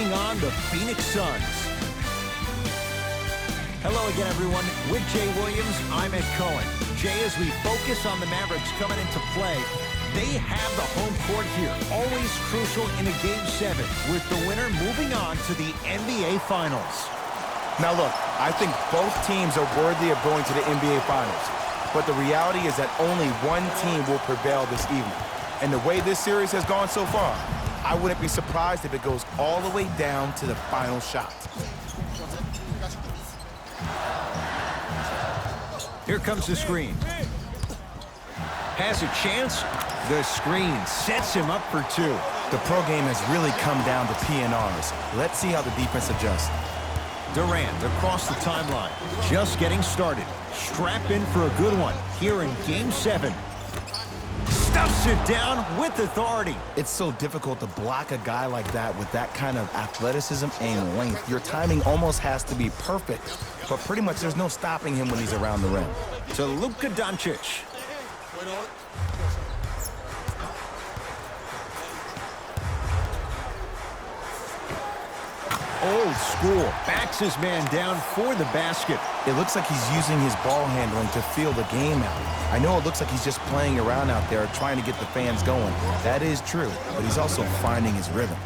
taking on the Phoenix Suns. Hello again, everyone. With Jay Williams, I'm Ed Cohen. Jay, as we focus on the Mavericks coming into play, they have the home court here. Always crucial in a Game 7, with the winner moving on to the NBA Finals. Now look, I think both teams are worthy of going to the NBA Finals. But the reality is that only one team will prevail this evening. And the way this series has gone so far, I wouldn't be surprised if it goes all the way down to the final shot. Here comes the screen. Has a chance. The screen sets him up for two. The pro game has really come down to PNRs. Let's see how the defense adjusts. Durant across the timeline. Just getting started. Strap in for a good one here in Game 7. Stuffs it down with authority. It's so difficult to block a guy like that with that kind of athleticism and length. Your timing almost has to be perfect. But pretty much there's no stopping him when he's around the rim. To Luka Doncic. Old school. Backs his man down for the basket. It looks like he's using his ball handling to feel the game out. I know it looks like he's just playing around out there trying to get the fans going. That is true, but he's also finding his rhythm.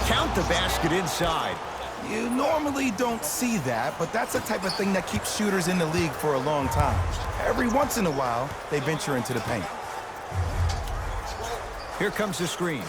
Count the basket inside. You normally don't see that, but that's the type of thing that keeps shooters in the league for a long time. Every once in a while, they venture into the paint. Here comes the screen.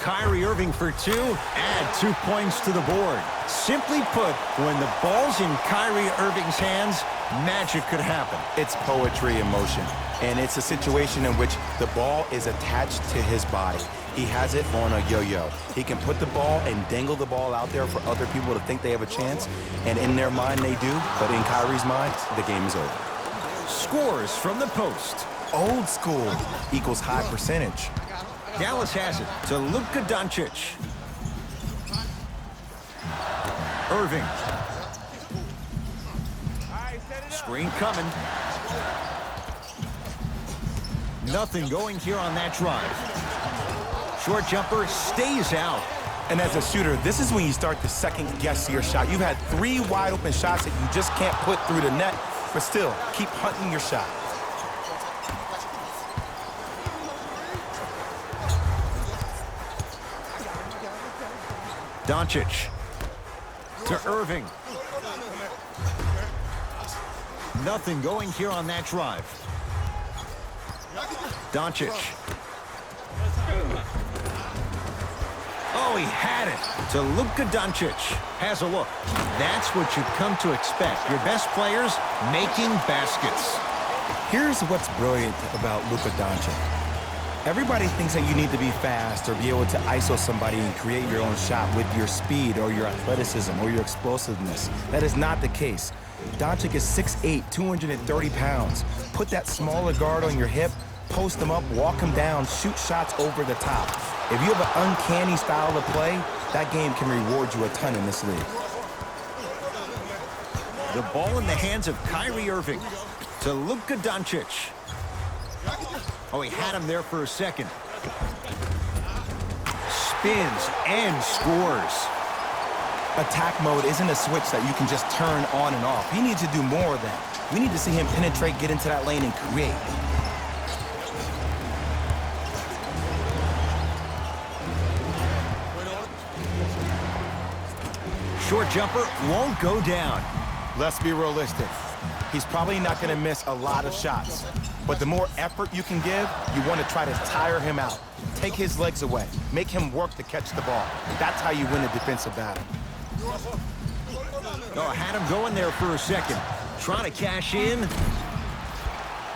Kyrie Irving for two. Add 2 points to the board. Simply put, when the ball's in Kyrie Irving's hands, magic could happen. It's poetry in motion, and it's a situation in which the ball is attached to his body. He has it on a yo-yo. He can put the ball and dangle the ball out there for other people to think they have a chance, and in their mind they do, but in Kyrie's mind, the game is over. Scores from the post. Old school equals high percentage. Dallas has it to Luka Doncic. Irving. Screen coming. Nothing going here on that drive. Short jumper stays out. And as a shooter, this is when you start to second guess your shot. You've had 3 wide open shots that you just can't put through the net, but still, keep hunting your shot. Doncic to Irving. Nothing going here on that drive. Doncic. Oh, he had it to Luka Doncic. Has a look. That's what you've come to expect. Your best players making baskets. Here's what's brilliant about Luka Doncic. Everybody thinks that you need to be fast or be able to ISO somebody and create your own shot with your speed or your athleticism or your explosiveness. That is not the case. Doncic is 6'8", 230 pounds. Put that smaller guard on your hip, post him up, walk him down, shoot shots over the top. If you have an uncanny style of play, that game can reward you a ton in this league. The ball in the hands of Kyrie Irving to Luka Doncic. Oh, he had him there for a second. Spins and scores. Attack mode isn't a switch that you can just turn on and off. He needs to do more of that. We need to see him penetrate, get into that lane, and create. Short jumper won't go down. Let's be realistic. He's probably not going to miss a lot of shots. But the more effort you can give, you want to try to tire him out. Take his legs away. Make him work to catch the ball. That's how you win a defensive battle. Oh, had him going there for a second. Trying to cash in.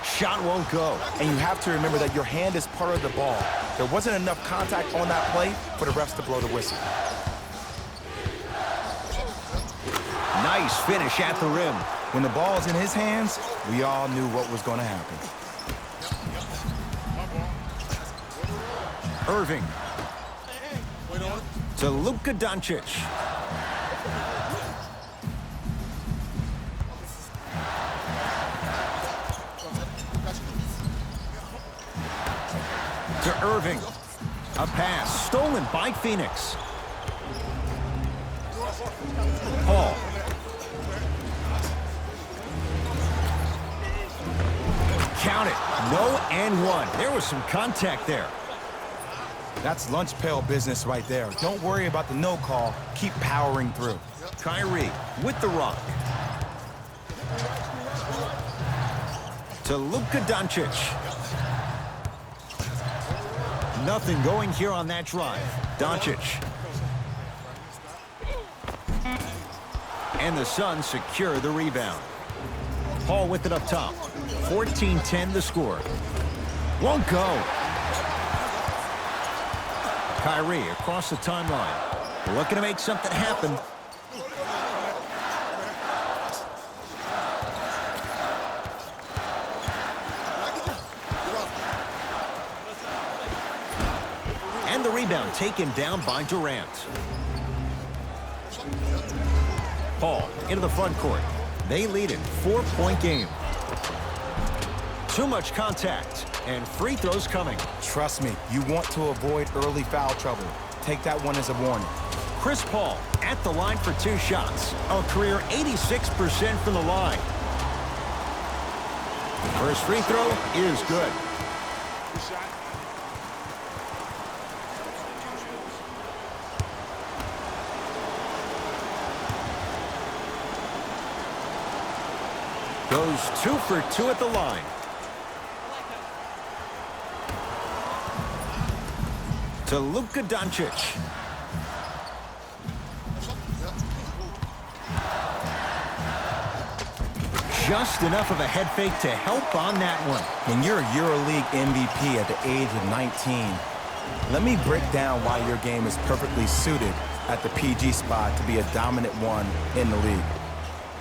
Shot won't go. And you have to remember that your hand is part of the ball. There wasn't enough contact on that play for the refs to blow the whistle. Nice finish at the rim. When the ball is in his hands, we all knew what was going to happen. Irving to Luka Doncic. To Irving. A pass stolen by Phoenix. Paul. Count it. No and one. There was some contact there. That's lunch pail business right there. Don't worry about the no call. Keep powering through. Kyrie with the rock. To Luka Doncic. Nothing going here on that drive. Doncic. And the Suns secure the rebound. Paul with it up top. 14-10 the score. Won't go. Kyrie across the timeline. Looking to make something happen. And the rebound taken down by Durant. Paul into the front court. They lead it. 4-point game. Too much contact. And free throws coming. Trust me, you want to avoid early foul trouble. Take that one as a warning. Chris Paul at the line for 2 shots. A career 86% from the line. First free throw is good. Goes 2 for 2 at the line. To Luka Doncic. Just enough of a head fake to help on that one. When you're a EuroLeague MVP at the age of 19, let me break down why your game is perfectly suited at the PG spot to be a dominant one in the league.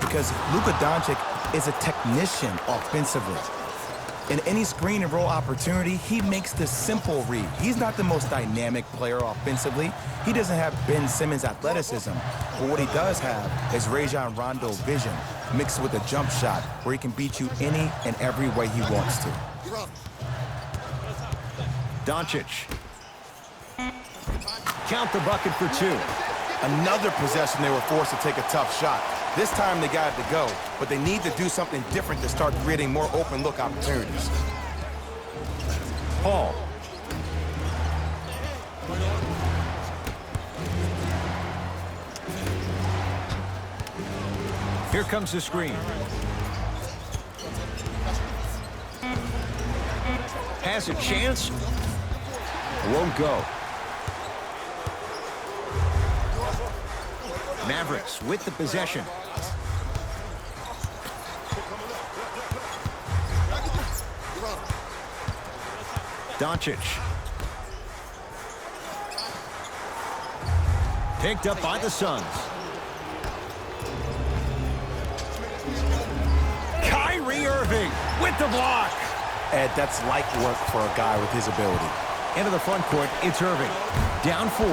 Because Luka Doncic is a technician offensively. In any screen and roll opportunity, he makes the simple read. He's not the most dynamic player offensively. He doesn't have Ben Simmons' athleticism. But what he does have is Rajon Rondo vision mixed with a jump shot where he can beat you any and every way he wants to. Doncic. Count the bucket for 2. Another possession they were forced to take a tough shot. This time they got it to go, but they need to do something different to start creating more open look opportunities. Paul. Here comes the screen. Has a chance. Won't go. Mavericks with the possession. Doncic. Picked up by the Suns. Kyrie Irving with the block. Ed, that's light work for a guy with his ability. Into the front court, it's Irving. Down 4.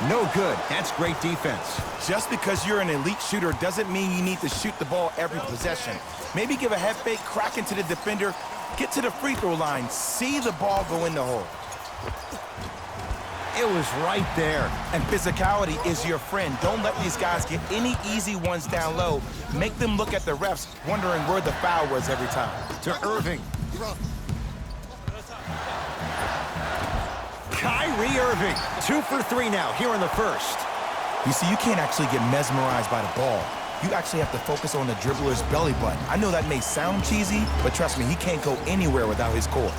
No good. That's great defense. Just because you're an elite shooter doesn't mean you need to shoot the ball every possession. Maybe give a head fake, crack into the defender, get to the free throw line, see the ball go in the hole. It was right there. And physicality is your friend. Don't let these guys get any easy ones down low. Make them look at the refs, wondering where the foul was every time. To Irving. Kyrie Irving. 2 for 3 now here in the first. You see, you can't actually get mesmerized by the ball. You actually have to focus on the dribbler's belly button. I know that may sound cheesy, but trust me, he can't go anywhere without his core.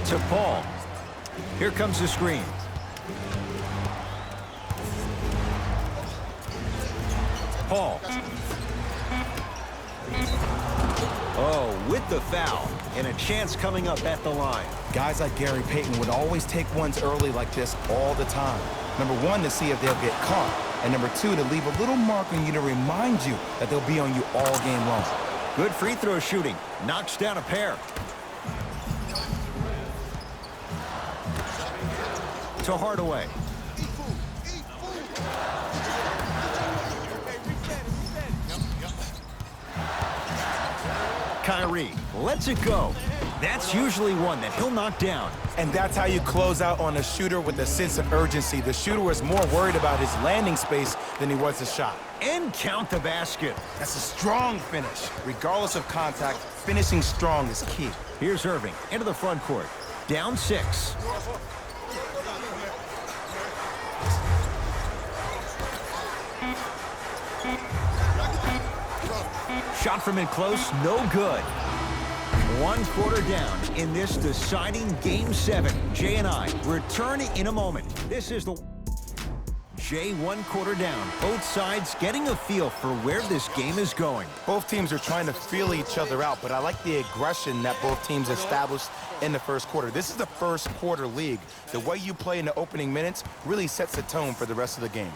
To Paul. Here comes the screen. Paul. Oh, with the foul. And a chance coming up at the line. Guys like Gary Payton would always take ones early like this all the time. Number 1, to see if they'll get caught. And number 2, to leave a little mark on you to remind you that they'll be on you all game long. Good free throw shooting. Knocks down a pair. To Hardaway. Kyrie. Lets it go. That's usually one that he'll knock down. And that's how you close out on a shooter with a sense of urgency. The shooter was more worried about his landing space than he was his shot. And count the basket. That's a strong finish. Regardless of contact, finishing strong is key. Here's Irving into the front court. Down 6. Shot from in close, no good. 1 quarter down in this deciding Game 7. Jay and I return in a moment. This is the Jay, 1 quarter down. Both sides getting a feel for where this game is going. Both teams are trying to feel each other out, but I like the aggression that both teams established in the first quarter. This is the first quarter league. The way you play in the opening minutes really sets the tone for the rest of the game.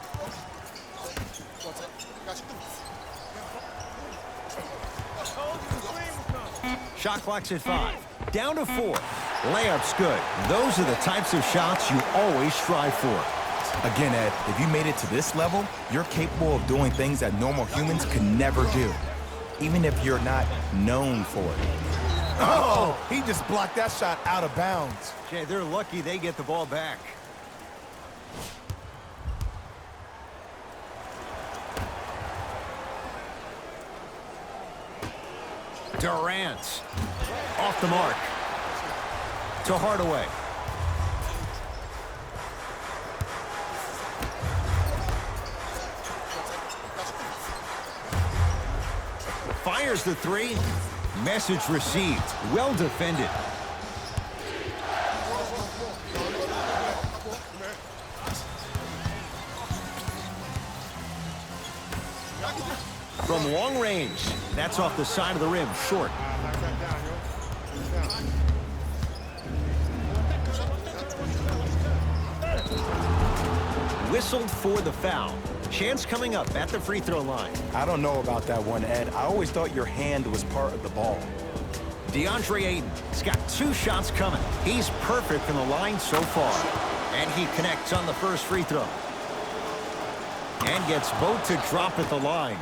Shot clock's at 5. Down to 4. Layup's good. Those are the types of shots you always strive for. Again, Ed, if you made it to this level, you're capable of doing things that normal humans could never do, even if you're not known for it. Oh, he just blocked that shot out of bounds. Jay, they're lucky they get the ball back. Durant. Off the mark. To Hardaway. Fires the 3. Message received. Well defended. From long range. That's off the side of the rim. Short. Whistled for the foul. Chance coming up at the free throw line. I don't know about that one, Ed. I always thought your hand was part of the ball. DeAndre Ayton has got 2 shots coming. He's perfect from the line so far. And he connects on the first free throw. And gets both to drop at the line.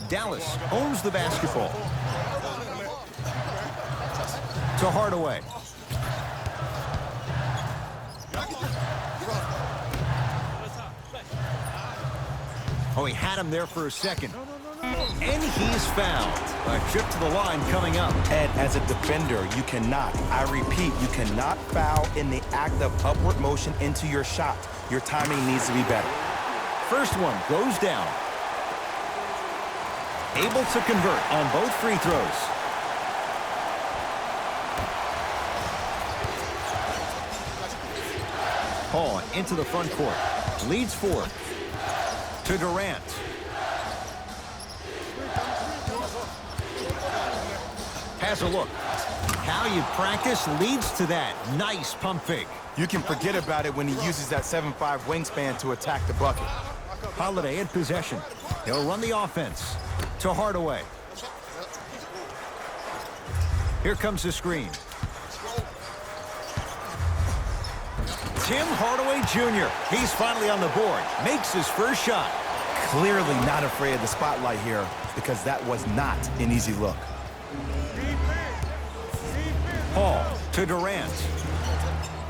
Dallas owns the basketball. To Hardaway. Oh, he had him there for a second. And he's fouled. A trip to the line coming up. Ed, as a defender, you cannot, I repeat, you cannot foul in the act of upward motion into your shot. Your timing needs to be better. First one goes down. Able to convert on both free throws. Paul into the front court. Leads 4. To Durant. Has a look. How you practice leads to that. Nice pump fake. You can forget about it when he uses that 7'5" wingspan to attack the bucket. Holiday at possession. He'll run the offense. To Hardaway. Here comes the screen. Tim Hardaway Jr. He's finally on the board. Makes his first shot. Clearly not afraid of the spotlight here because that was not an easy look. Paul to Durant.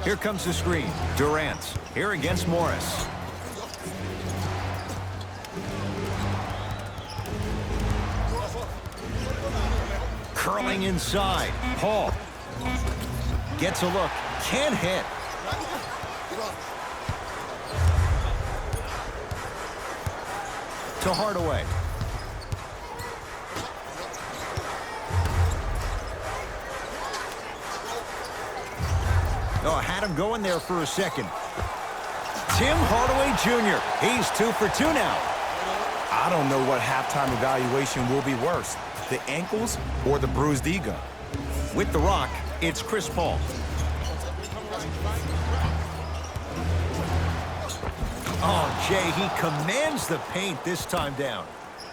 Here comes the screen. Durant here against Morris. Curling inside. Paul gets a look. Can't hit. To Hardaway. Oh, had him going there for a second. Tim Hardaway Jr. He's 2 for 2 now. I don't know what halftime evaluation will be worse, the ankles or the bruised ego. With the rock, it's Chris Paul. Oh, Jay, he commands the paint this time down.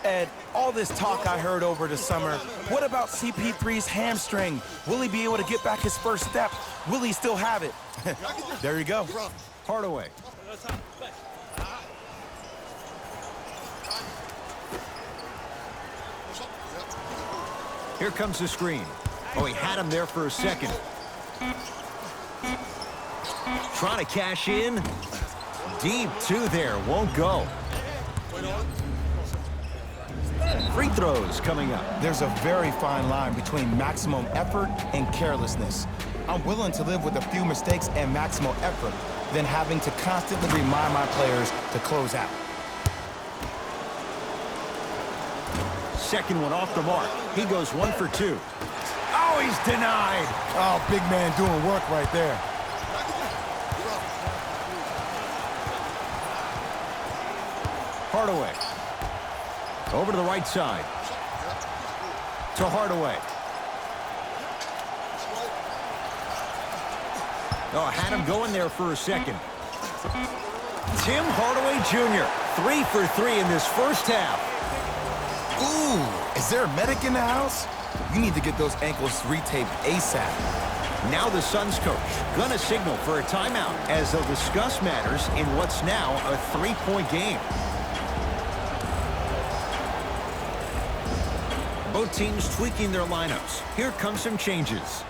Ed, all this talk I heard over the summer, what about CP3's hamstring? Will he be able to get back his first step? Will he still have it? There you go. Hardaway. Here comes the screen. Oh, he had him there for a second. Trying to cash in. Deep two there. Won't go. Free throws coming up. There's a very fine line between maximum effort and carelessness. I'm willing to live with a few mistakes and maximal effort than having to constantly remind my players to close out. Second one off the mark. He goes 1 for 2. Oh, he's denied. Oh, big man doing work right there. Hardaway. Over to the right side. To Hardaway. Oh, had him going there for a second. Tim Hardaway Jr. 3 for 3 in this first half. Ooh, is there a medic in the house? You need to get those ankles retaped ASAP. Now the Suns coach gonna signal for a timeout as they'll discuss matters in what's now a 3-point game. Both teams tweaking their lineups. Here come some changes.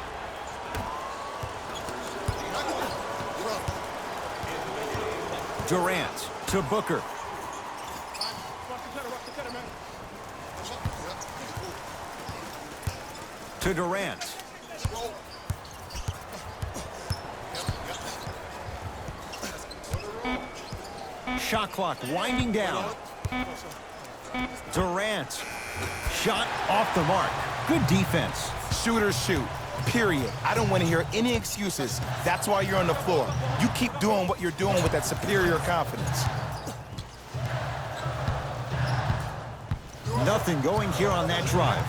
Durant to Booker. To Durant. Shot clock winding down. Durant. Shot off the mark. Good defense. Shooters shoot, period. I don't want to hear any excuses. That's why you're on the floor. You keep doing what you're doing with that superior confidence. Nothing going here on that drive.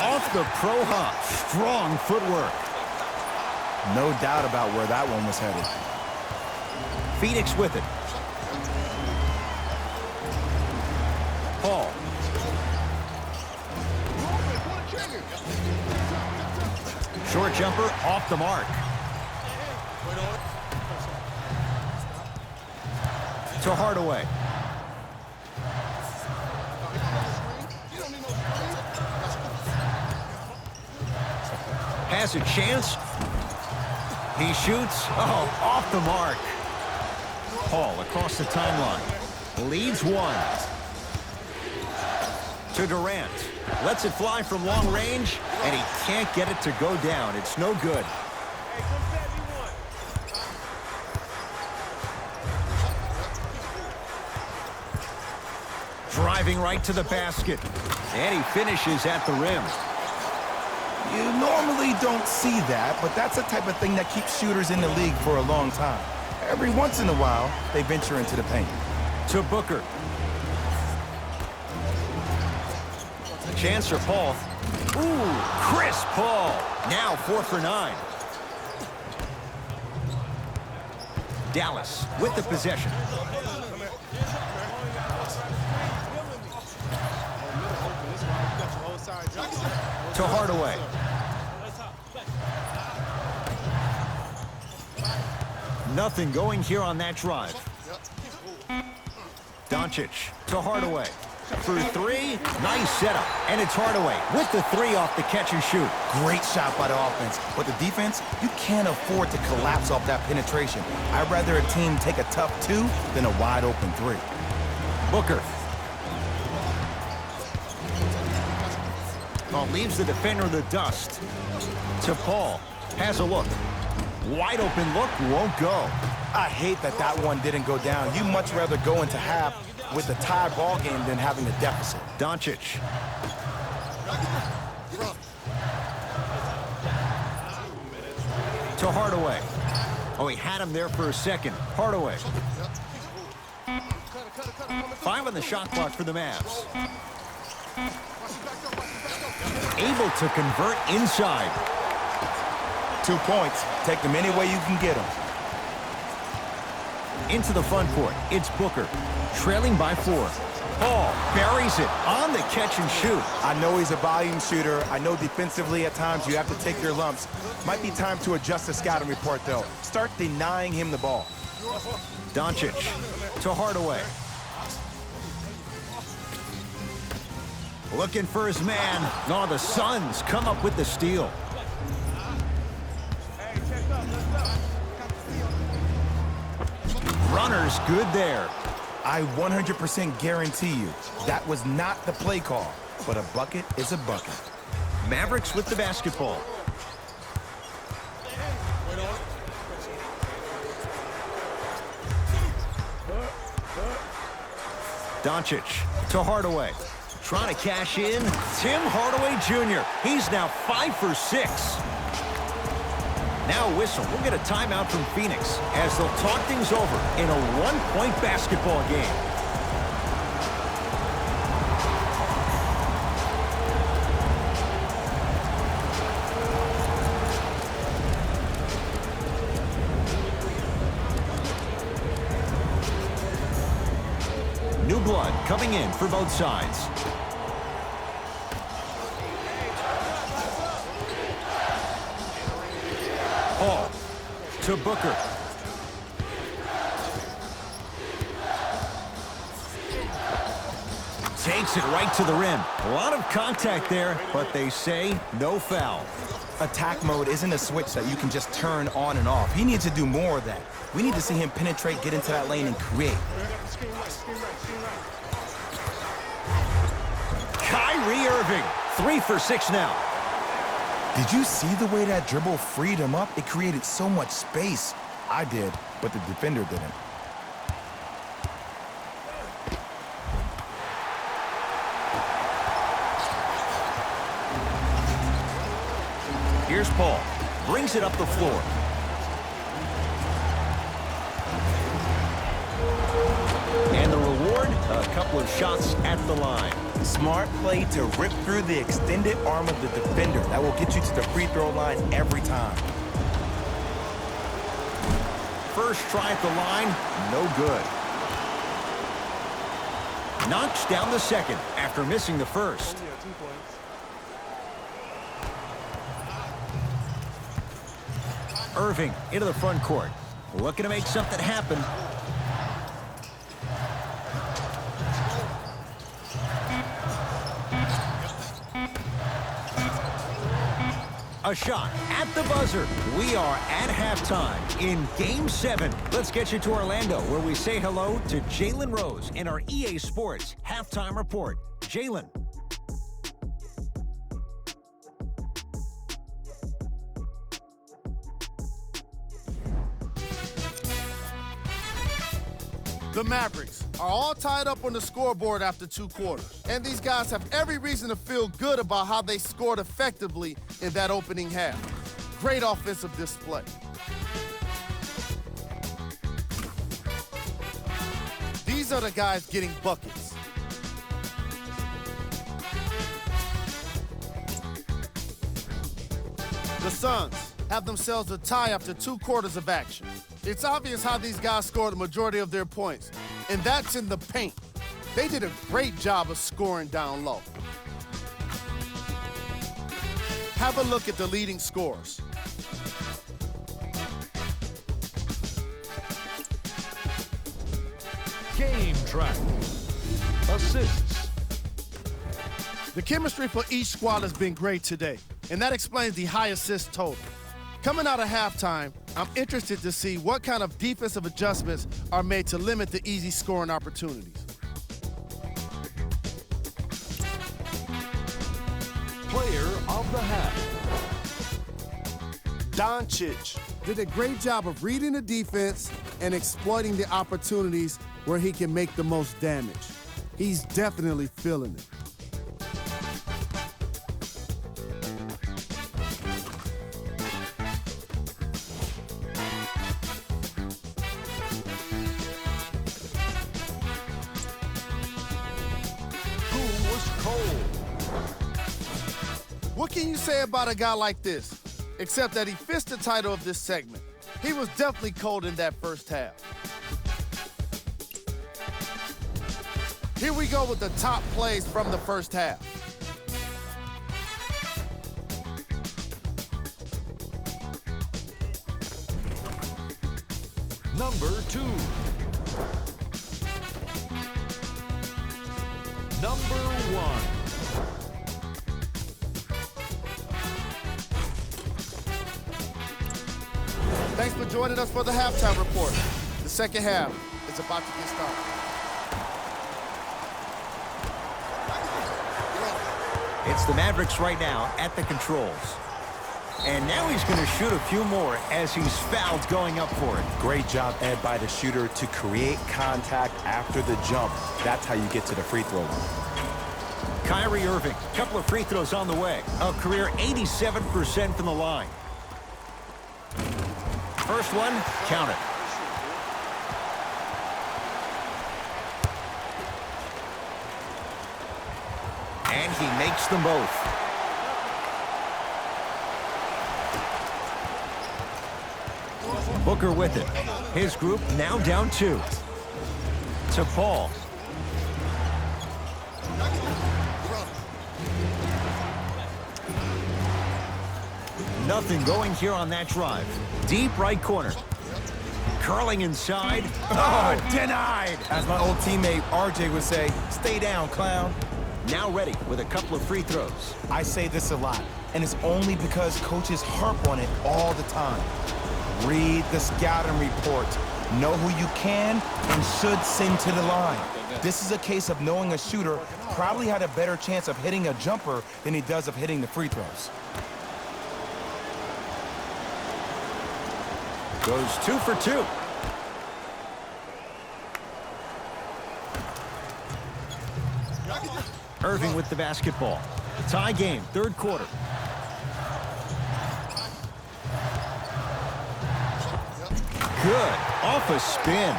Off the pro hop. Strong footwork. No doubt about where that one was headed. Phoenix with it. Paul. Short jumper off the mark. To Hardaway. Has a chance. He shoots. Oh, off the mark. Paul across the timeline. Leads 1. To Durant. Lets it fly from long range, and he can't get it to go down. It's no good. Driving right to the basket. And he finishes at the rim. You normally don't see that, but that's the type of thing that keeps shooters in the league for a long time. Every once in a while, they venture into the paint. To Booker. Chance for Paul. Ooh, Chris Paul. Now 4 for 9. Dallas with the possession. To Hardaway. Nothing going here on that drive. Doncic to Hardaway. For 3, nice setup. And it's Hardaway with the 3 off the catch and shoot. Great shot by the offense. But the defense, you can't afford to collapse off that penetration. I'd rather a team take a tough 2 than a wide open 3. Booker. Oh, leaves the defender in the dust. To Paul. Has a look. Wide open look, won't go. I hate that that one didn't go down. You much rather go into half with a tie ball game than having a deficit. Doncic. To Hardaway. Oh, he had him there for a second. Hardaway. 5 on the shot clock for the Mavs. Able to convert inside. 2 points. Take them any way you can get them. Into the front court. It's Booker. Trailing by 4. Paul buries it on the catch and shoot. I know he's a volume shooter. I know defensively at times you have to take your lumps. Might be time to adjust the scouting report, though. Start denying him the ball. Doncic to Hardaway. Looking for his man. Oh, the Suns come up with the steal. Runner's good there. I 100% guarantee you that was not the play call, but a bucket is a bucket. Mavericks with the basketball. Doncic to Hardaway. Trying to cash in. Tim Hardaway Jr. He's now 5 for 6. Now a whistle. We'll get a timeout from Phoenix as they'll talk things over in a one-point basketball game. New blood coming in for both sides. Paul to Booker. Takes it right to the rim. A lot of contact there, but they say no foul. Attack mode isn't a switch that you can just turn on and off. He needs to do more of that. We need to see him penetrate, get into that lane, and create. Kyrie Irving, 3 for 6 now. Did you see the way that dribble freed him up? It created so much space. I did, but the defender didn't. Here's Paul. Brings it up the floor. And the reward, a couple of shots at the line. Smart play to rip through the extended arm of the defender. That will get you to the free throw line every time. First try at the line, no good. Knocks down the second after missing the first. Irving into the front court. Looking to make something happen. A shot at the buzzer. We are at halftime in Game 7. Let's get you to Orlando, where we say hello to Jalen Rose in our EA Sports Halftime Report. Jalen. The Mavericks are all tied up on the scoreboard after 2 quarters, and these guys have every reason to feel good about how they scored effectively in that opening half. Great offensive display. These are the guys getting buckets. The Suns have themselves a tie after 2 quarters of action. It's obvious how these guys score the majority of their points, and that's in the paint. They did a great job of scoring down low. Have a look at the leading scorers. Game track. Assists. The chemistry for each squad has been great today, and that explains the high assist total. Coming out of halftime, I'm interested to see what kind of defensive adjustments are made to limit the easy scoring opportunities. Player of the half. Doncic did a great job of reading the defense and exploiting the opportunities where he can make the most damage. He's definitely feeling it. What can you say about a guy like this, except that he fits the title of this segment? He was definitely cold in that first half. Here we go with the top plays from the first half. Number 2. Number 1. Thanks for joining us for the halftime report. The second half is about to get started. It's the Mavericks right now at the controls. And now he's going to shoot a few more as he's fouled going up for it. Great job, Ed, by the shooter to create contact after the jump. That's how you get to the free throw line. Kyrie Irving, a couple of free throws on the way. A career 87% from the line. First one, count it. And he makes them both. Booker with it. His group now down 2. To Paul. Nothing going here on that drive. Deep right corner. Curling inside. Oh, denied! As my old teammate RJ would say, stay down, clown. Now ready with a couple of free throws. I say this a lot, and it's only because coaches harp on it all the time. Read the scouting report. Know who you can and should send to the line. This is a case of knowing a shooter probably had a better chance of hitting a jumper than he does of hitting the free throws. Goes 2 for 2. Irving with the basketball. Tie game, third quarter. Good. Off a spin.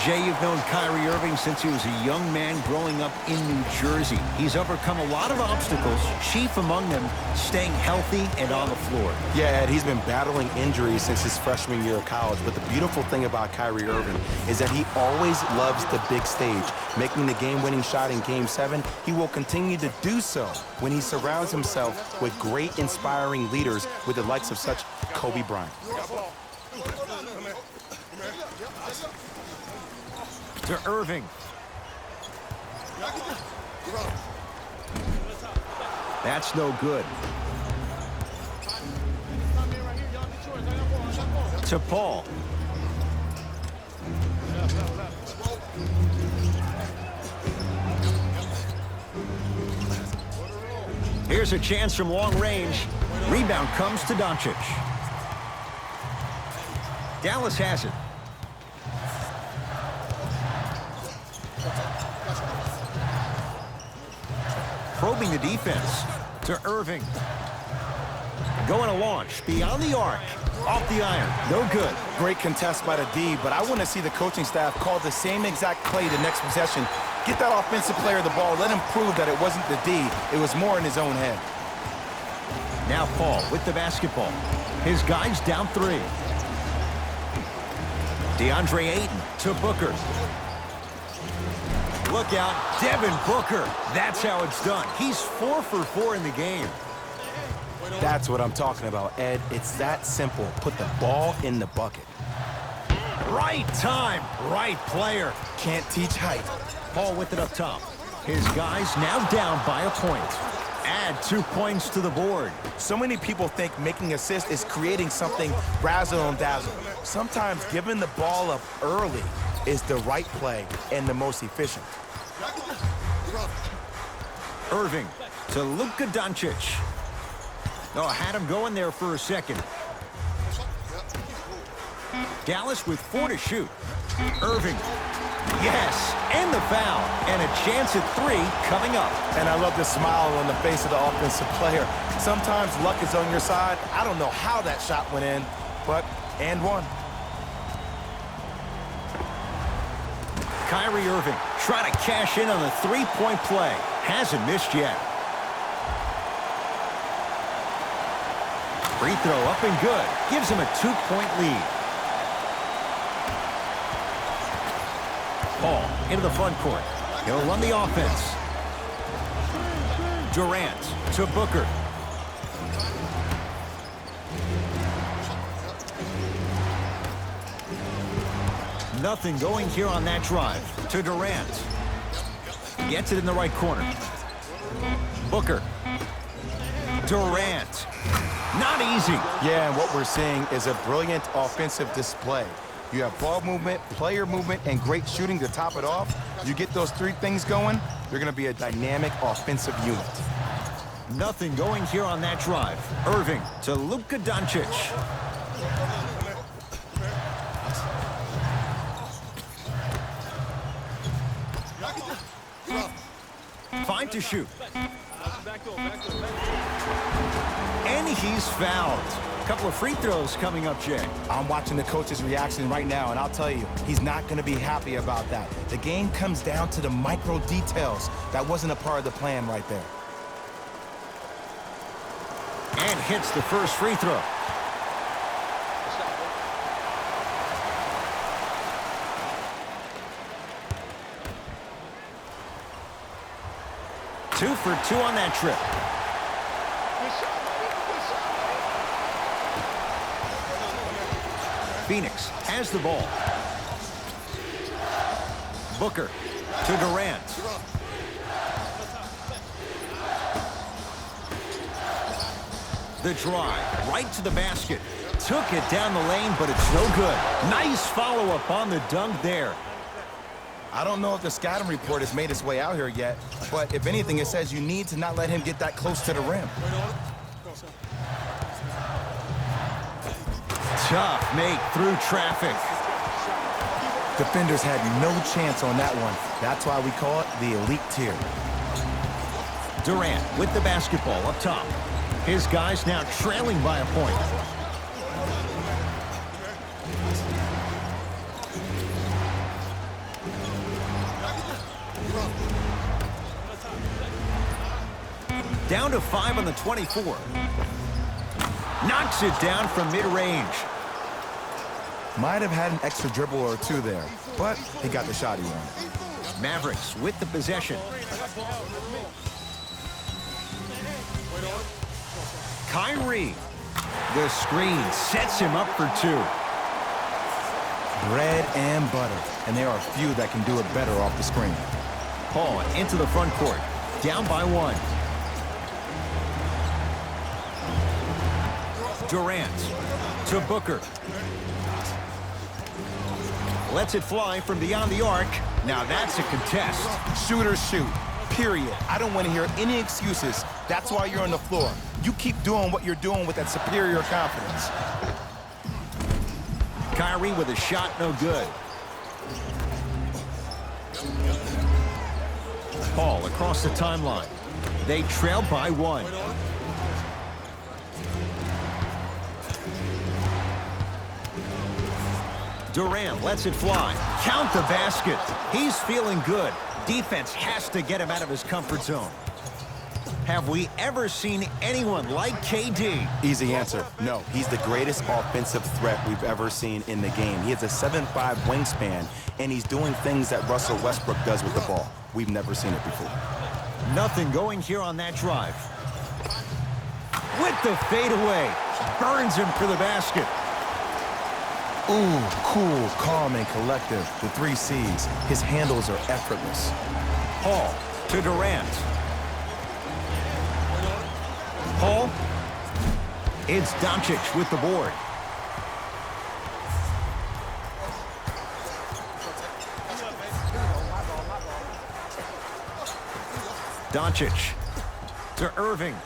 Jay, you've known Kyrie Irving since he was a young man growing up in New Jersey. He's overcome a lot of obstacles, chief among them staying healthy and on the floor. Yeah, Ed, he's been battling injuries since his freshman year of college, but the beautiful thing about Kyrie Irving is that he always loves the big stage. Making the game-winning shot in Game 7, he will continue to do so when he surrounds himself with great, inspiring leaders with the likes of such Kobe Bryant. To Irving. That's no good. To Paul. Here's a chance from long range. Rebound comes to Doncic. Dallas has it. Probing the defense to Irving. Going to launch beyond the arc. Off the iron. No good. Great contest by the D, but I want to see the coaching staff call the same exact play the next possession. Get that offensive player the ball. Let him prove that it wasn't the D. It was more in his own head. Now Paul with the basketball. His guys down 3. DeAndre Ayton to Booker. Look out, Devin Booker. That's how it's done. He's 4 for 4 in the game. That's what I'm talking about, Ed. It's that simple. Put the ball in the bucket. Right time, right player. Can't teach height. Paul with it up top. His guys now down by a point. Add 2 points to the board. So many people think making assists is creating something razzle and dazzle. Sometimes giving the ball up early is the right play and the most efficient. Irving to Luka Doncic. Oh, had him going there for a second. Dallas with 4 to shoot. Irving. Yes, and the foul. And a chance at 3 coming up. And I love the smile on the face of the offensive player. Sometimes luck is on your side. I don't know how that shot went in, but and one. Kyrie Irving trying to cash in on the 3-point play. Hasn't missed yet. Free throw up and good. Gives him a 2-point lead. Paul into the front court. He'll run the offense. Durant to Booker. Nothing going here on that drive. To Durant. Gets it in the right corner. Booker. Durant. Not easy. Yeah, and what we're seeing is a brilliant offensive display. You have ball movement, player movement, and great shooting to top it off. You get those three things going, you're going to be a dynamic offensive unit. Nothing going here on that drive. Irving to Luka Doncic. Fine to shoot. And he's fouled. A couple of free throws coming up, Jay. I'm watching the coach's reaction right now, and I'll tell you, he's not going to be happy about that. The game comes down to the micro details. That wasn't a part of the plan right there. And hits the first free throw. Two for two on that trip. Phoenix has the ball. Booker to Durant. The drive right to the basket. Took it down the lane, but it's no good. Nice follow-up on the dunk there. I don't know if the scouting report has made its way out here yet, but if anything, it says you need to not let him get that close to the rim. Tough make through traffic. Defenders had no chance on that one. That's why we call it the elite tier. Durant with the basketball up top. His guys now trailing by a point. Down to 5 on the 24. Knocks it down from mid-range. Might have had an extra dribble or two there, but he got the shot he wanted. Mavericks with the possession. Kyrie. The screen sets him up for two. Bread and butter, and there are a few that can do it better off the screen. Paul into the front court. Down by one. Durant to Booker. Lets it fly from beyond the arc. Now that's a contest. Shooters shoot, period. I don't want to hear any excuses. That's why you're on the floor. You keep doing what you're doing with that superior confidence. Kyrie with a shot, no good. Paul across the timeline. They trail by one. Durant lets it fly. Count the basket. He's feeling good. Defense has to get him out of his comfort zone. Have we ever seen anyone like KD? Easy answer, no. He's the greatest offensive threat we've ever seen in the game. He has a 7'5" wingspan, and he's doing things that Russell Westbrook does with the ball. We've never seen it before. Nothing going here on that drive. With the fadeaway. Burns him for the basket. Ooh, cool, calm, and collective. The 3 C's. His handles are effortless. Paul to Durant. Paul. It's Doncic with the board. Doncic to Irving.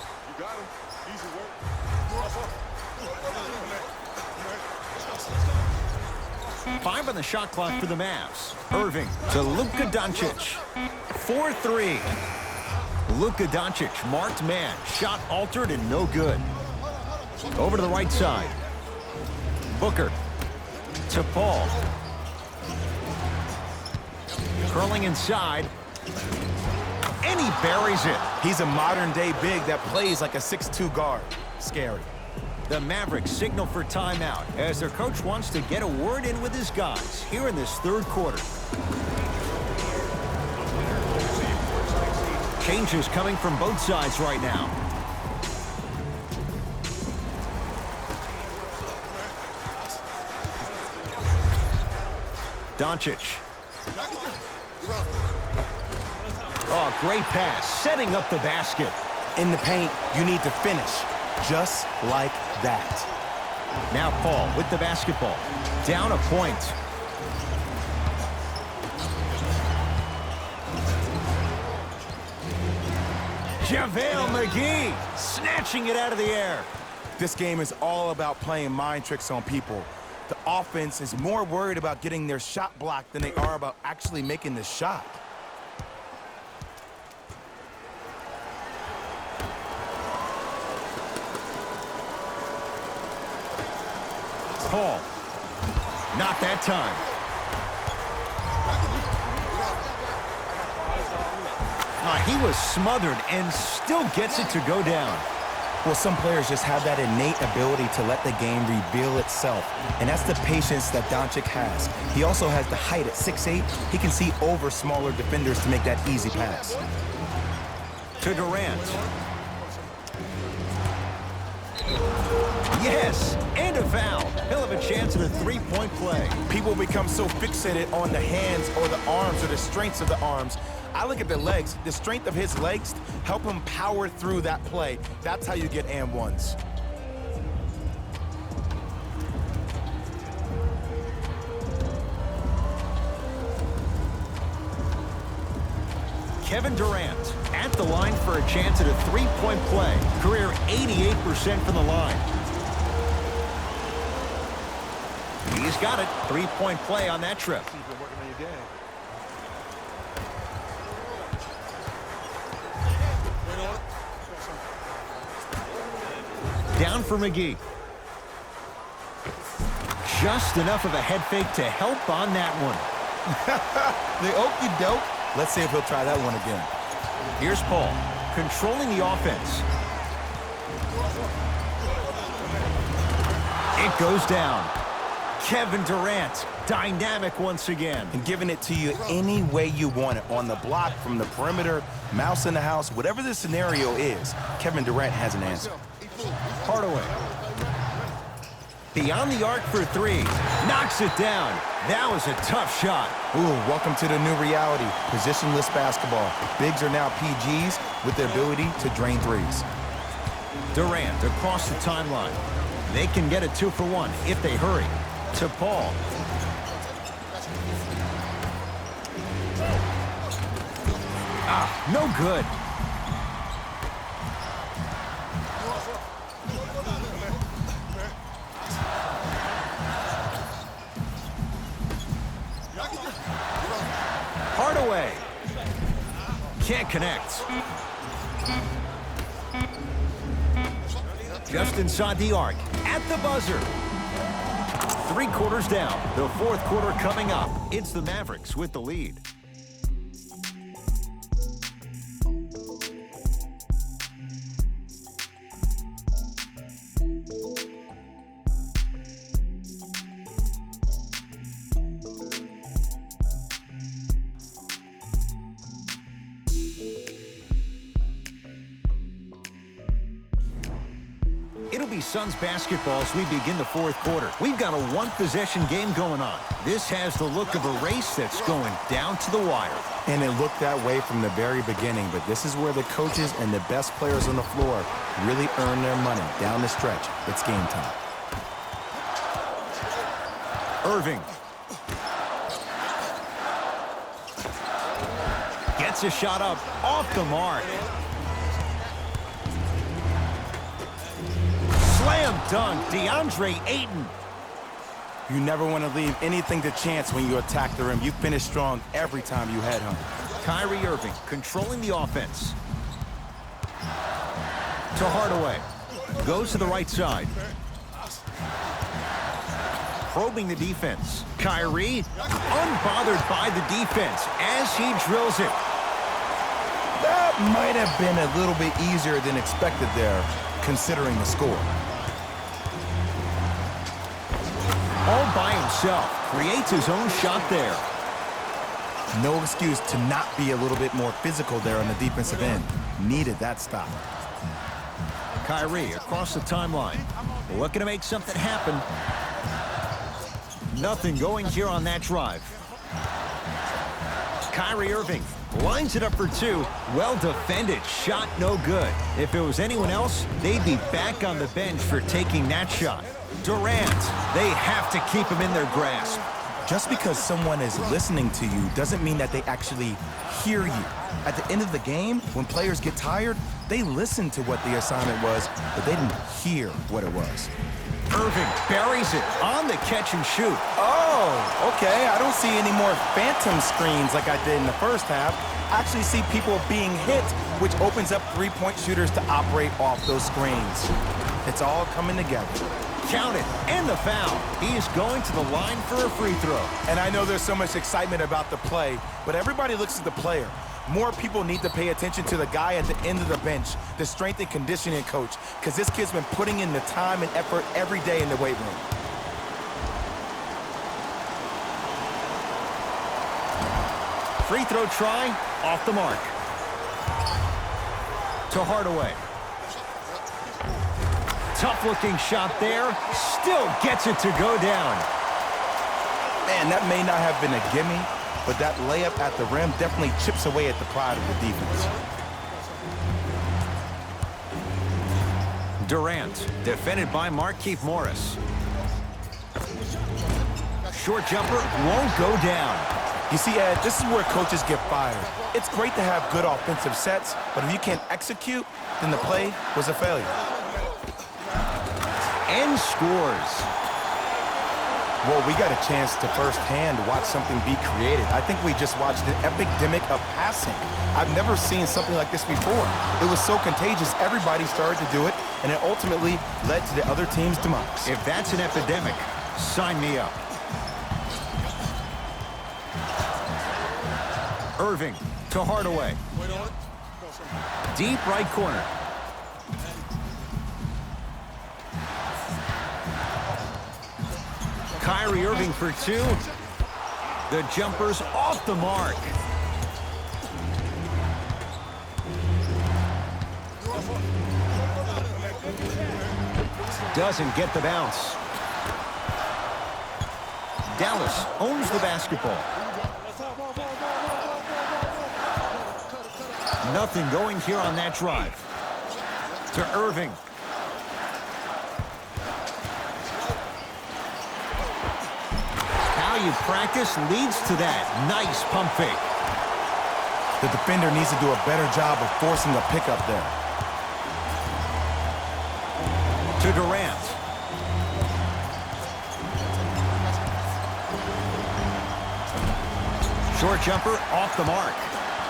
5 on the shot clock for the Mavs. Irving to Luka Doncic. 4-3. Luka Doncic, marked man. Shot altered and no good. Over to the right side. Booker to Paul. Curling inside. And he buries it. He's a modern-day big that plays like a 6'2" guard. Scary. The Mavericks signal for timeout as their coach wants to get a word in with his guys here in this third quarter. Changes coming from both sides right now. Doncic. Oh, great pass, setting up the basket. In the paint, you need to finish. Just like that. Now Paul with the basketball. Down a point. JaVale McGee snatching it out of the air. This game is all about playing mind tricks on people. The offense is more worried about getting their shot blocked than they are about actually making the shot. Paul. Not that time. He was smothered and still gets it to go down. Well, some players just have that innate ability to let the game reveal itself. And that's the patience that Doncic has. He also has the height at 6'8". He can see over smaller defenders to make that easy pass. To Durant. Yes, and a foul. He'll have a chance at a three-point play. People become so fixated on the hands or the arms or the strengths of the arms. I look at the legs. The strength of his legs help him power through that play. That's how you get and ones. Kevin Durant at the line for a chance at a three-point play. Career 88% from the line. He's got it. Three-point play on that trip. Down for McGee. Just enough of a head fake to help on that one. The okey-doke. Let's see if he'll try that one again. Here's Paul, controlling the offense. It goes down. Kevin Durant, dynamic once again. And giving it to you any way you want it. On the block, from the perimeter, mouse in the house, whatever the scenario is, Kevin Durant has an answer. Hardaway. Beyond the arc for three. Knocks it down. That was a tough shot. Ooh, welcome to the new reality. Positionless basketball. Bigs are now PGs with the ability to drain threes. Durant across the timeline. They can get a 2-for-1 if they hurry. To Paul. No good. Hardaway. Can't connect. Just inside the arc. At the buzzer. 3 quarters down. The 4th quarter coming up. It's the Mavericks with the lead. It'll be Suns basketball as we begin the 4th quarter. We've got a one-possession game going on. This has the look of a race that's going down to the wire. And it looked that way from the very beginning, but this is where the coaches and the best players on the floor really earn their money down the stretch. It's game time. Irving. Gets a shot up off the mark. Slam dunk, DeAndre Ayton. You never want to leave anything to chance when you attack the rim. You finish strong every time you head home. Kyrie Irving controlling the offense. To Hardaway. Goes to the right side. Probing the defense. Kyrie unbothered by the defense as he drills it. That might have been a little bit easier than expected there, considering the score. All by himself, creates his own shot there. No excuse to not be a little bit more physical there on the defensive end. Needed that stop. Kyrie across the timeline. Looking to make something happen. Nothing going here on that drive. Kyrie Irving Lines it up for two. Well defended. Shot no good. If it was anyone else, they'd be back on the bench for taking that shot. Durant, they have to keep him in their grasp. Just because someone is listening to you doesn't mean that they actually hear you. At the end of the game, when players get tired, they listen to what the assignment was, but they didn't hear what it was. Irving buries it on the catch and shoot. Oh, okay. I don't see any more phantom screens like I did in the first half. I actually see people being hit, which opens up three-point shooters to operate off those screens. It's all coming together. Count it, and the foul. He is going to the line for a free throw. And I know there's so much excitement about the play, but everybody looks at the player. More people need to pay attention to the guy at the end of the bench, the strength and conditioning coach, because this kid's been putting in the time and effort every day in the weight room. Free throw try, off the mark. To Hardaway. Tough-looking shot there. Still gets it to go down. Man, that may not have been a gimme, but that layup at the rim definitely chips away at the pride of the defense. Durant, defended by Markieff Morris. Short jumper won't go down. You see, Ed, this is where coaches get fired. It's great to have good offensive sets, but if you can't execute, then the play was a failure. And scores. Well, we got a chance to firsthand watch something be created. I think we just watched an epidemic of passing. I've never seen something like this before. It was so contagious, everybody started to do it, and it ultimately led to the other team's demise. If that's an epidemic, sign me up. Irving to Hardaway. Deep right corner. Kyrie Irving for two. The jumper's off the mark. Doesn't get the bounce. Dallas owns the basketball. Nothing going here on that drive. To Irving. How you practice leads to that. Nice pump fake. The defender needs to do a better job of forcing a pickup there. To Durant. Short jumper off the mark.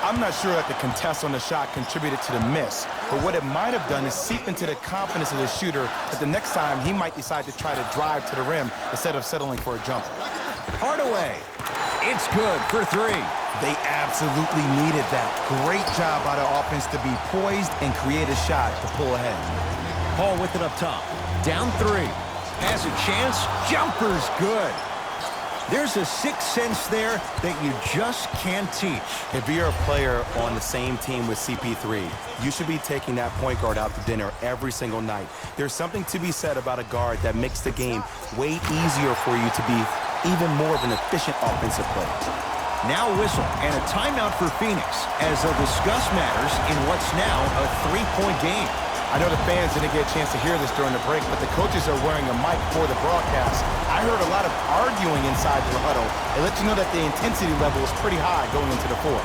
I'm not sure that the contest on the shot contributed to the miss, but what it might have done is seep into the confidence of the shooter that the next time he might decide to try to drive to the rim instead of settling for a jumper. Hardaway. It's good for three. They absolutely needed that. Great job out of offense to be poised and create a shot to pull ahead. Paul with it up top. Down three. Has a chance. Jumper's good. There's a sixth sense there that you just can't teach. If you're a player on the same team with CP3, you should be taking that point guard out to dinner every single night. There's something to be said about a guard that makes the game way easier for you to be even more of an efficient offensive player. Now whistle and a timeout for Phoenix as they'll discuss matters in what's now a three-point game. I know the fans didn't get a chance to hear this during the break, but the coaches are wearing a mic for the broadcast. I heard a lot of arguing inside the huddle. It lets you know that the intensity level is pretty high going into the fourth.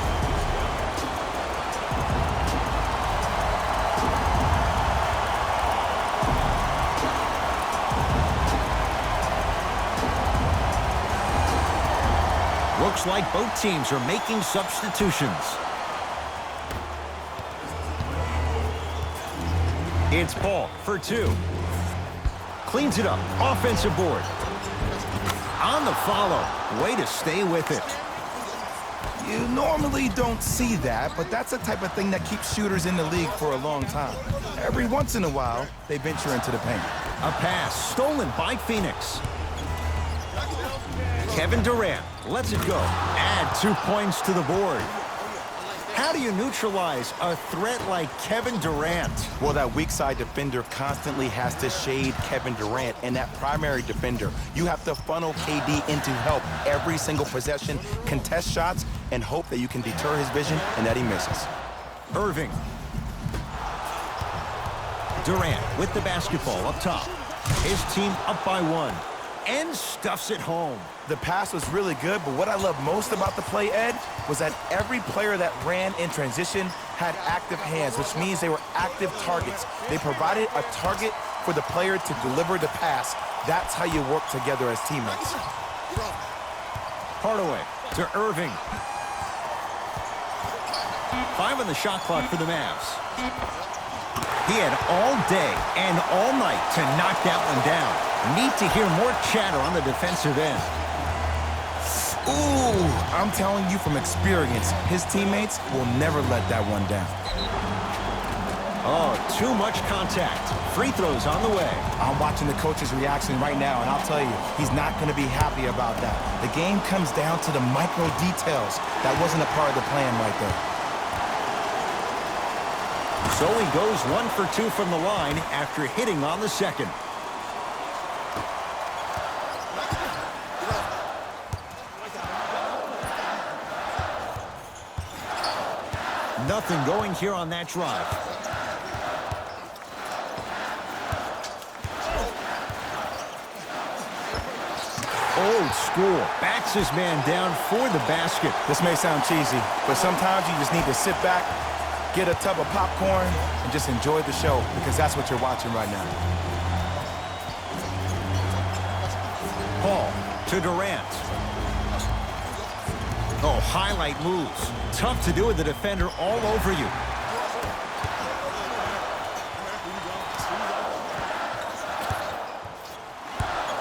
Looks like both teams are making substitutions. It's Paul for two. Cleans it up. Offensive board. On the follow. Way to stay with it. You normally don't see that, but that's the type of thing that keeps shooters in the league for a long time. Every once in a while, they venture into the paint. A pass stolen by Phoenix. Kevin Durant lets it go. Add 2 points to the board. How do you neutralize a threat like Kevin Durant? Well, that weak side defender constantly has to shade Kevin Durant, and that primary defender, you have to funnel KD into help every single possession, contest shots, and hope that you can deter his vision and that he misses. Irving. Durant with the basketball up top. His team up by 1 and stuffs it home. The pass was really good, but what I love most about the play, Ed, was that every player that ran in transition had active hands, which means they were active targets. They provided a target for the player to deliver the pass. That's how you work together as teammates. Hardaway to Irving. 5 on the shot clock for the Mavs. He had all day and all night to knock that one down. Need to hear more chatter on the defensive end. Ooh, I'm telling you from experience, his teammates will never let that one down. Oh, too much contact. Free throws on the way. I'm watching the coach's reaction right now, and I'll tell you, he's not going to be happy about that. The game comes down to the micro details. That wasn't a part of the plan right there. So he goes 1 for 2 from the line after hitting on the second. Nothing going here on that drive. Old school. Backs his man down for the basket. This may sound cheesy, but sometimes you just need to sit back, get a tub of popcorn, and just enjoy the show, because that's what you're watching right now. Paul to Durant. Oh, highlight moves. Tough to do with the defender all over you.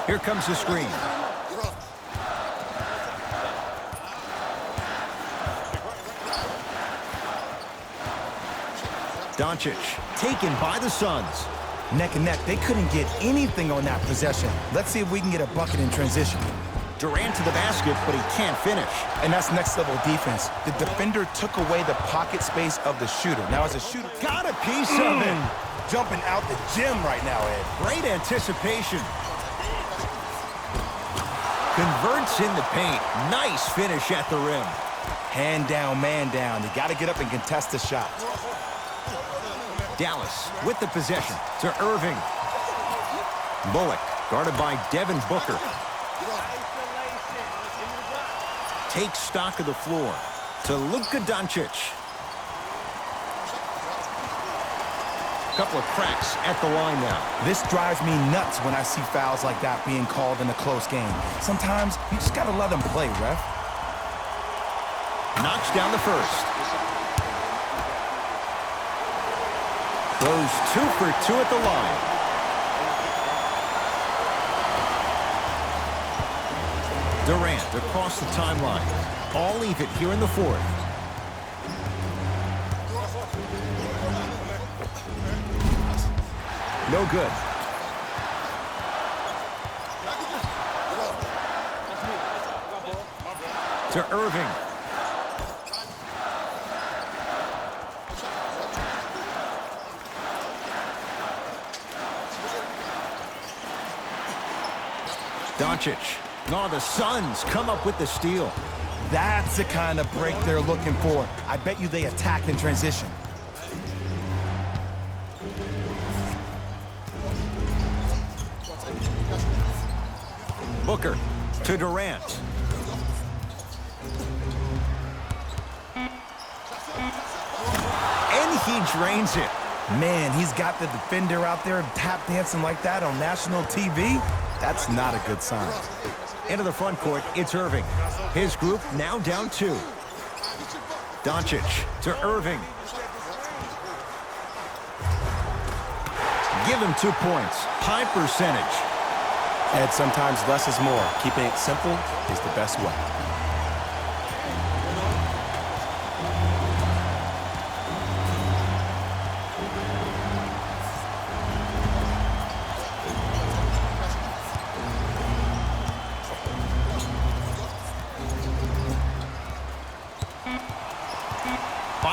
Here comes the screen. Doncic taken by the Suns. Neck and neck, they couldn't get anything on that possession. Let's see if we can get a bucket in transition. Durant to the basket, but he can't finish. And that's next level defense. The defender took away the pocket space of the shooter. Now as a shooter, Got a piece of it. jumping out the gym right now, Ed. Great anticipation. Converts in the paint. Nice finish at the rim. Hand down, man down. You got to get up and contest the shot. Dallas with the possession to Irving. Bullock guarded by Devin Booker. Takes stock of the floor to Luka Doncic. Couple of cracks at the line now. This drives me nuts when I see fouls like that being called in a close game. Sometimes you just got to let them play, ref. Knocks down the first. Goes 2 for 2 at the line. Durant across the timeline. All even here in the fourth. No good. To Irving. Doncic. No, the Suns come up with the steal. That's the kind of break they're looking for. I bet you they attack in transition. Booker to Durant. And he drains it. Man, he's got the defender out there tap dancing like that on national TV. That's not a good sign. Into the front court, it's Irving. His group now down 2. Doncic to Irving. Give him 2 points. High percentage. Ed, sometimes less is more. Keeping it simple is the best way.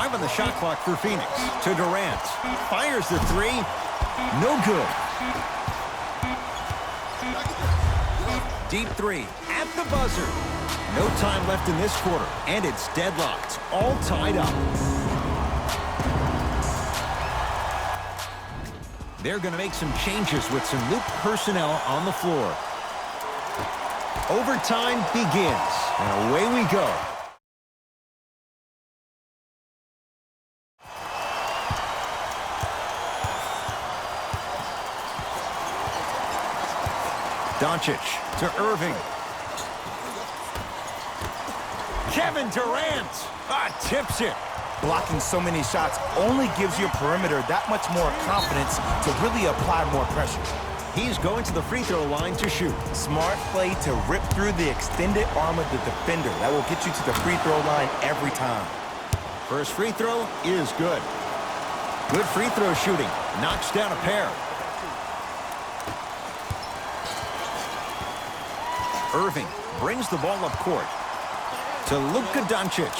On the shot clock for Phoenix. To Durant. Fires the 3. No good. Deep 3. at the buzzer. No time left in this quarter, and it's deadlocked, all tied up. They're going to make some changes with some new personnel on the floor. Overtime begins, and away we go. Doncic to Irving. Kevin Durant tips it. Blocking so many shots only gives your perimeter that much more confidence to really apply more pressure. He's going to the free throw line to shoot. Smart play to rip through the extended arm of the defender. That will get you to the free throw line every time. First free throw is good. Good free throw shooting. Knocks down a pair. Irving brings the ball up court to Luka Doncic.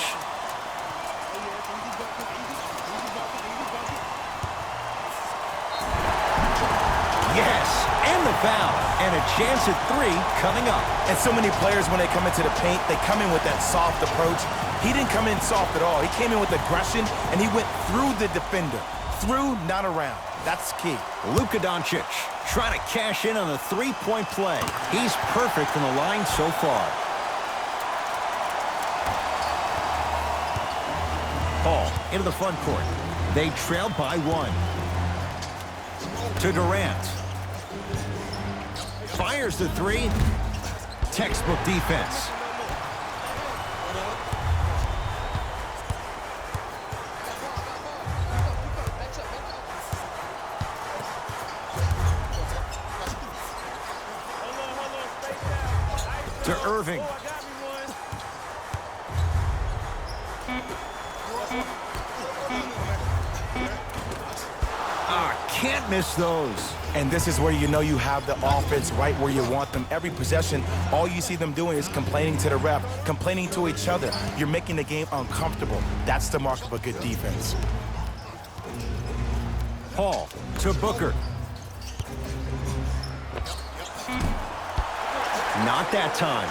Yes, and the foul, and a chance at three coming up. And so many players, when they come into the paint, they come in with that soft approach. He didn't come in soft at all. He came in with aggression, and he went through the defender. Through, not around. That's key. Luka Doncic trying to cash in on a three-point play. He's perfect from the line so far. Paul into the front court. They trail by one. To Durant. Fires the three. Textbook defense. To Irving. Can't miss those. And this is where you know you have the offense right where you want them. Every possession, all you see them doing is complaining to the ref, complaining to each other. You're making the game uncomfortable. That's the mark of a good defense. Paul to Booker. Not that time.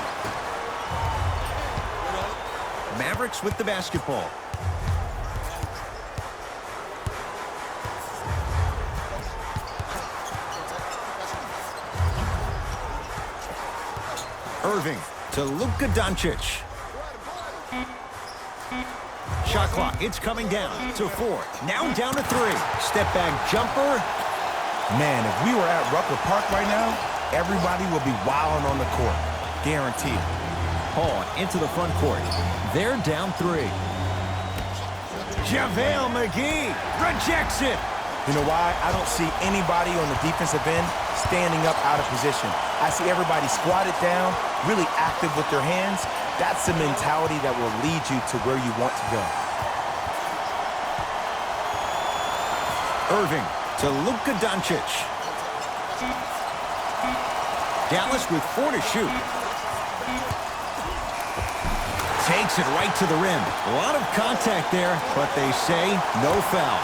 Mavericks with the basketball. Irving to Luka Doncic. Shot clock, it's coming down to 4. Now down to 3. Step back jumper. Man, if we were at Rucker Park right now, everybody would be wilding on the court. Guaranteed. Paul into the front court. They're down 3. JaVale McGee rejects it. You know why? I don't see anybody on the defensive end standing up out of position. I see everybody squatted down, really active with their hands. That's the mentality that will lead you to where you want to go. Irving to Luka Doncic. Dallas with 4 to shoot. Takes it right to the rim. A lot of contact there, but they say no foul.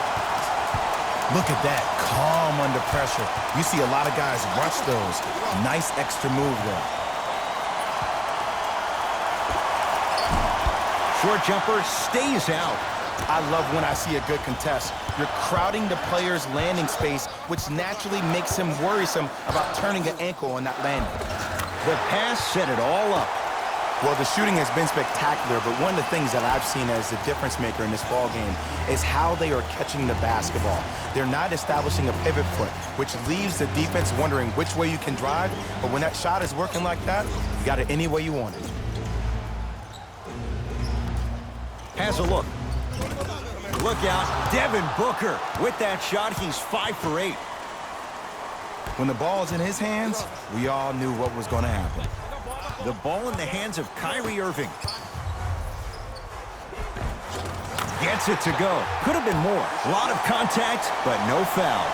Look at that, calm under pressure. You see a lot of guys rush those. Nice extra move there. Short jumper stays out. I love when I see a good contest. You're crowding the player's landing space, which naturally makes him worrisome about turning an ankle on that landing. The pass set it all up. Well, the shooting has been spectacular, but one of the things that I've seen as the difference maker in this ball game is how they are catching the basketball. They're not establishing a pivot foot, which leaves the defense wondering which way you can drive, but when that shot is working like that, you got it any way you want it. Has a look. Look out, Devin Booker. With that shot, he's 5 for 8. When the ball's in his hands, we all knew what was going to happen. The ball in the hands of Kyrie Irving. Gets it to go. Could have been more. A lot of contact, but no foul.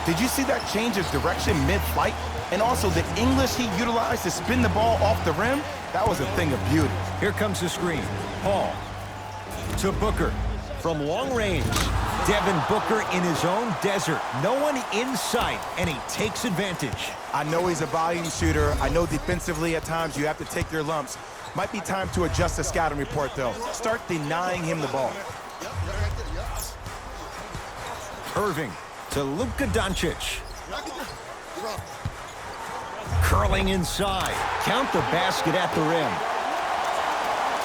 Did you see that change of direction mid-flight? And also the English he utilized to spin the ball off the rim? That was a thing of beauty. Here comes the screen. Paul to Booker from long range. Devin Booker in his own desert. No one in sight, and he takes advantage. I know he's a volume shooter. I know defensively at times you have to take your lumps. Might be time to adjust the scouting report, though. Start denying him the ball. Irving to Luka Doncic. Curling inside. Count the basket at the rim.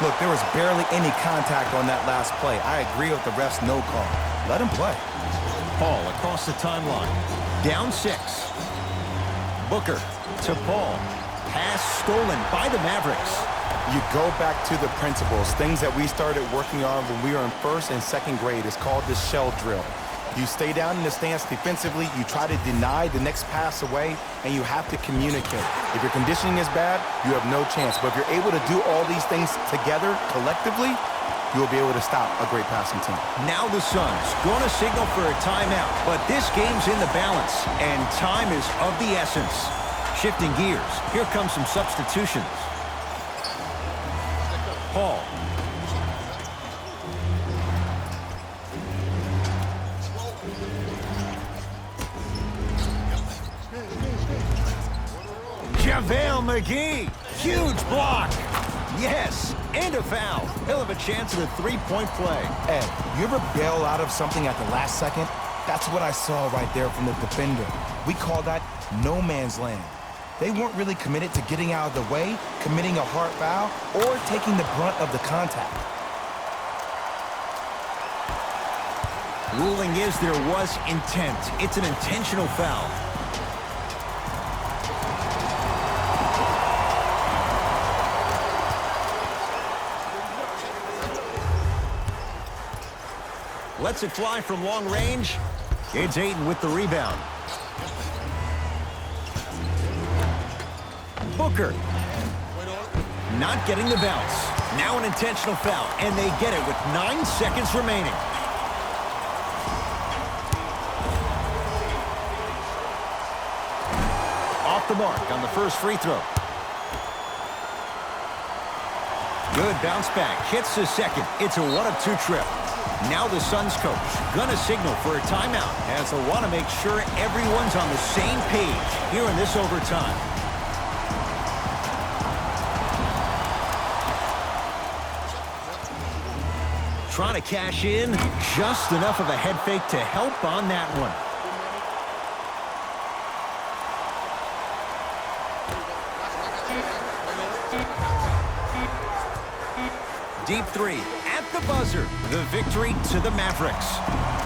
Look, there was barely any contact on that last play. I agree with the ref's no call. Let him play. Paul across the timeline. Down 6. Booker to Paul. Pass stolen by the Mavericks. You go back to the principles, things that we started working on when we were in 1st and 2nd grade. It's called the shell drill. You stay down in the stance defensively, you try to deny the next pass away, and you have to communicate. If your conditioning is bad, you have no chance. But if you're able to do all these things together, collectively, you will be able to stop a great passing team. Now the Suns going to signal for a timeout, but this game's in the balance, and time is of the essence. Shifting gears, here comes some substitutions. Paul. JaVale McGee, huge block. Yes, and a foul. He'll have a chance at a three-point play. Ed, you ever bail out of something at the last second? That's what I saw right there from the defender. We call that no man's land. They weren't really committed to getting out of the way, committing a hard foul, or taking the brunt of the contact. Ruling is there was intent. It's an intentional foul. Lets it fly from long range. It's Ayton with the rebound. Booker. Not getting the bounce. Now an intentional foul, and they get it with 9 seconds remaining. Off the mark on the first free throw. Good bounce back. Hits the second. It's a 1-of-2 trip. Now the Suns coach gonna signal for a timeout as they'll want to make sure everyone's on the same page here in this overtime. Trying to cash in, just enough of a head fake to help on that one. Deep three at the buzzer. The victory to the Mavericks.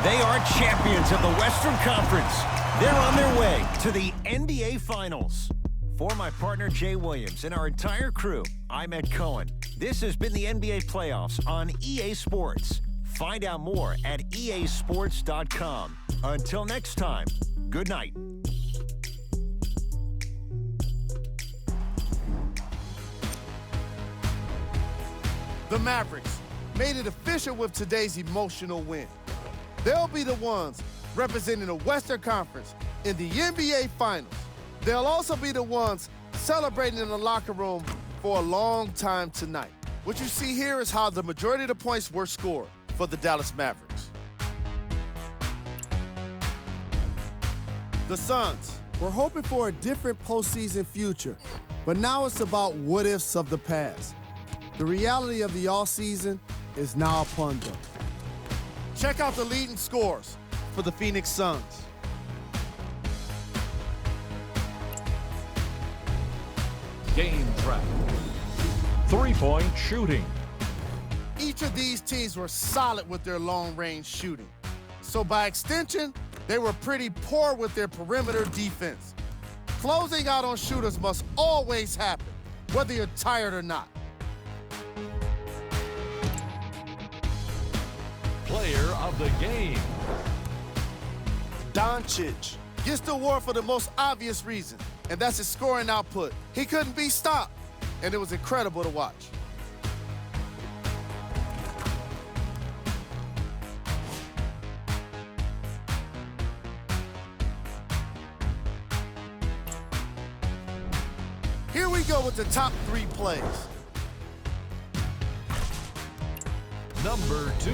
They are champions of the Western Conference. They're on their way to the NBA Finals. For my partner, Jay Williams, and our entire crew, I'm Ed Cohen. This has been the NBA Playoffs on EA Sports. Find out more at easports.com. Until next time, good night. The Mavericks made it official with today's emotional win. They'll be the ones representing the Western Conference in the NBA Finals. They'll also be the ones celebrating in the locker room for a long time tonight. What you see here is how the majority of the points were scored for the Dallas Mavericks. The Suns were hoping for a different postseason future, but now it's about what-ifs of the past. The reality of the offseason is now upon them. Check out the leading scores for the Phoenix Suns. Game track. Three-point shooting. Each of these teams were solid with their long-range shooting. So by extension, they were pretty poor with their perimeter defense. Closing out on shooters must always happen, whether you're tired or not. Player of the game. Doncic gets the award for the most obvious reason, and that's his scoring output. He couldn't be stopped, and it was incredible to watch. Here we go with the top 3 plays. Number 2.